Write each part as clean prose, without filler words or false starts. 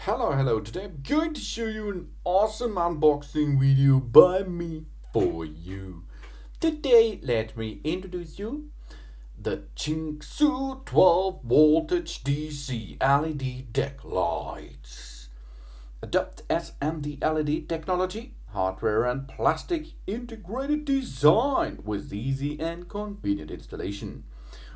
Hello. Today I'm going to show you an awesome unboxing video by me for you. Today, let me introduce you the Chingsu 12 voltage DC LED deck lights. Adopt SMD LED technology, hardware and plastic integrated design with easy and convenient installation.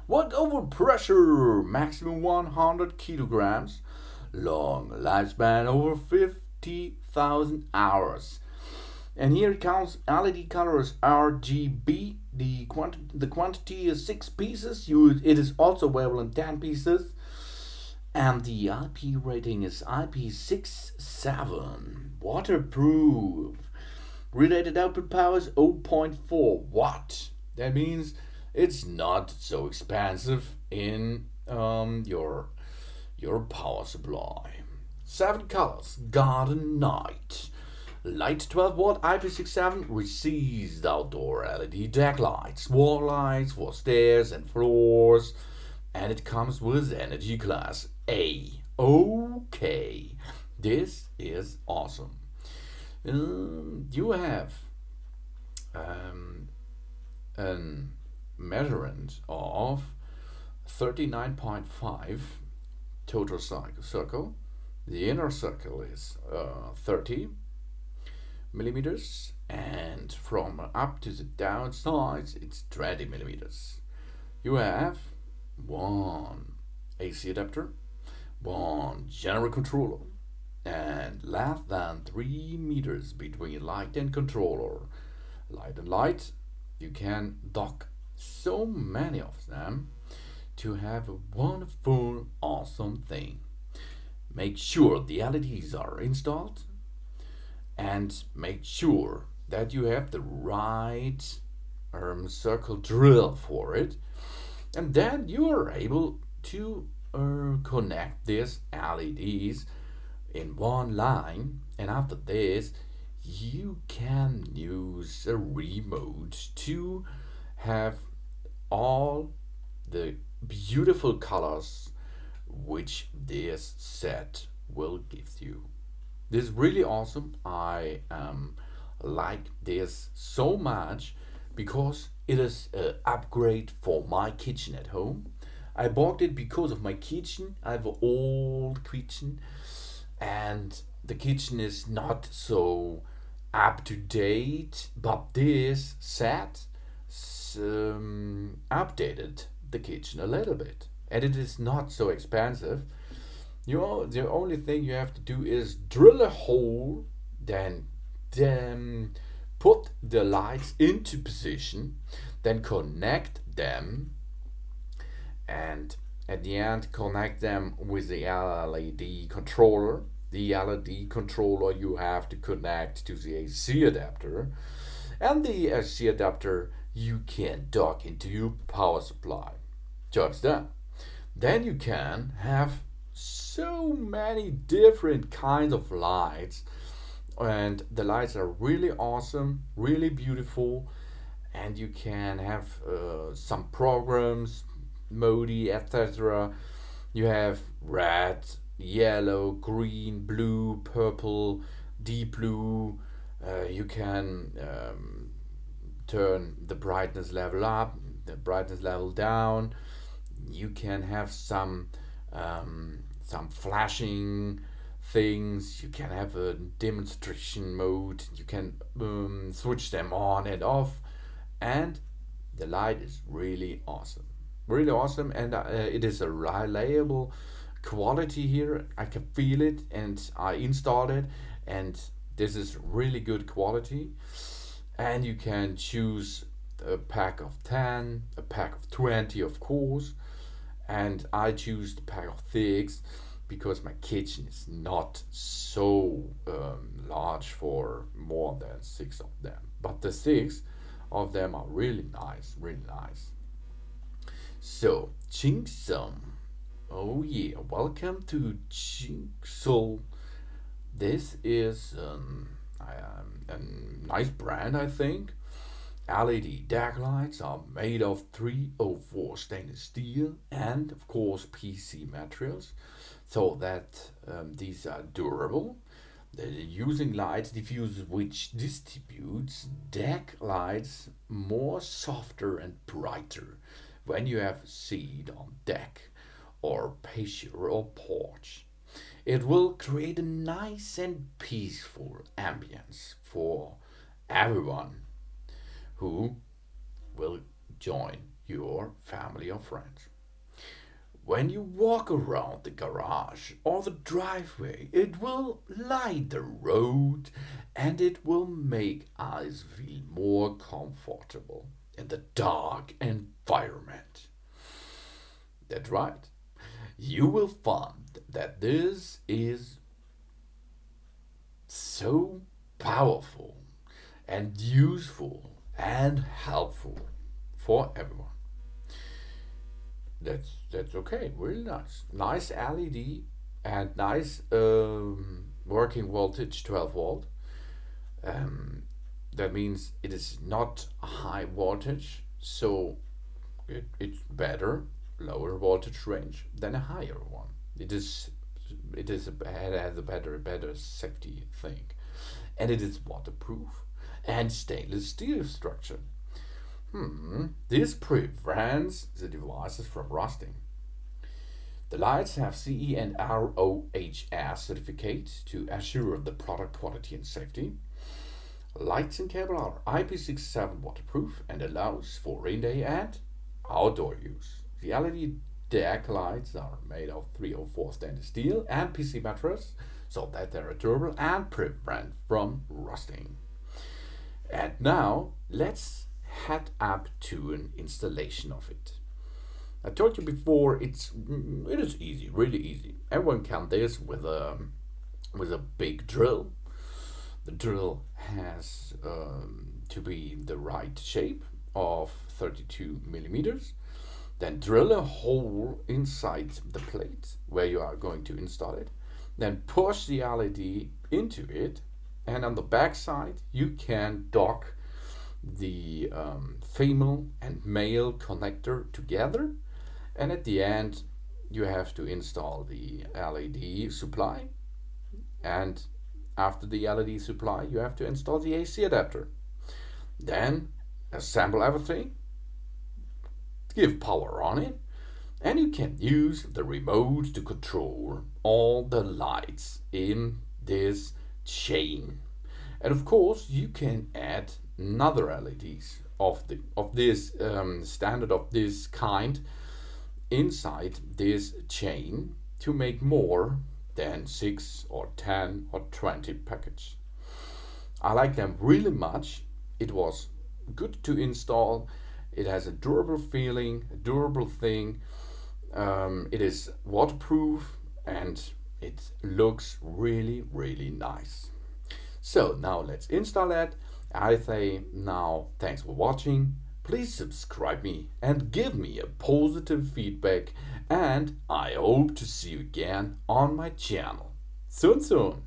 What overpressure, maximum 100 kilograms, long lifespan over 50,000 hours. And here it counts LED colors RGB. The quantity is 6 pieces. It is also available in 10 pieces. And the IP rating is IP67. Waterproof. Related output power is zero point 0.4 watt. That means it's not so expensive in your power supply. 7Colors Garden Night. Light 12 volt IP67 receives outdoor LED deck lights, wall lights for stairs and floors, and it comes with energy class A. Okay, this is awesome. You have a measurement of 39.5 total circle. The inner circle is 30 millimeters, and from up to the down sides it's 20 millimeters. You have one AC adapter, one general controller, and less than 3 meters between light and controller. Light and light, you can dock so many of them to have a wonderful, awesome thing. Make sure the LEDs are installed and make sure that you have the right circle drill for it, and then you are able to connect these LEDs in one line, and after this you can use a remote to have all the beautiful colors which this set will give you. This is really awesome. I like this so much because it is an upgrade for my kitchen at home. I bought it because of my kitchen. I have an old kitchen and the kitchen is not so up to date, but this set updated the kitchen a little bit, and it is not so expensive. The only thing you have to do is drill a hole, then put the lights into position, then connect them, and at the end connect them with the LED controller. The LED controller you have to connect to the AC adapter, and the AC adapter you can dock into your power supply. Job's done. Then you can have so many different kinds of lights, and the lights are really awesome, really beautiful, and you can have some programs, modi, etc. You have red, yellow, green, blue, purple, deep blue. You can turn the brightness level up, the brightness level down. You can have some flashing things. You can have a demonstration mode. You can switch them on and off, and the light is really awesome, and it is a reliable quality here. I can feel it, and I installed it, and this is really good quality. And you can choose a pack of 10, a pack of 20, of course, and I choose the pack of 6 because my kitchen is not so large for more than 6 of them, but the 6 of them are really nice. So Chingsum, oh yeah, welcome to Chingsu. This is a nice brand, I think. LED deck lights are made of 304 stainless steel and, of course, PC materials, so that these are durable. They're using light diffusers which distributes deck lights more softer and brighter when you have a seat on deck or patio or porch. It will create a nice and peaceful ambience for everyone who will join your family or friends. When you walk around the garage or the driveway, it will light the road and it will make us feel more comfortable in the dark environment. That's right. You will find that this is so powerful and useful and helpful for everyone. That's okay. Really nice. Nice LED and nice working voltage, 12 volt. That means it is not a high voltage, so it's better lower voltage range than a higher one. It has a better safety thing, and it is waterproof and stainless steel structure. This prevents the devices from rusting. The lights have CE and RoHS certificate to assure the product quality and safety. Lights and cable are IP67 waterproof and allows for in-day and outdoor use. The LED deck lights are made of 304 stainless steel and PC materials so that they are durable and prevent from rusting. And now let's head up to an installation of it. I told you before it is easy, really easy. Everyone can do this with a big drill. The drill has to be in the right shape of 32 millimeters. Then drill a hole inside the plate where you are going to install it. Then push the LED into it, and on the back side you can dock the female and male connector together, and at the end you have to install the LED supply, and after the LED supply you have to install the AC adapter. Then assemble everything, give power on it, and you can use the remote to control all the lights in this chain. And of course you can add another LEDs of this standard of this kind inside this chain to make more than 6 or 10 or 20 packets. I like them really much. It was good to install. It has a durable feeling, a durable thing. It is waterproof and it looks really, really nice. So now let's install that. I say now thanks for watching. Please subscribe me and give me a positive feedback, and I hope to see you again on my channel soon.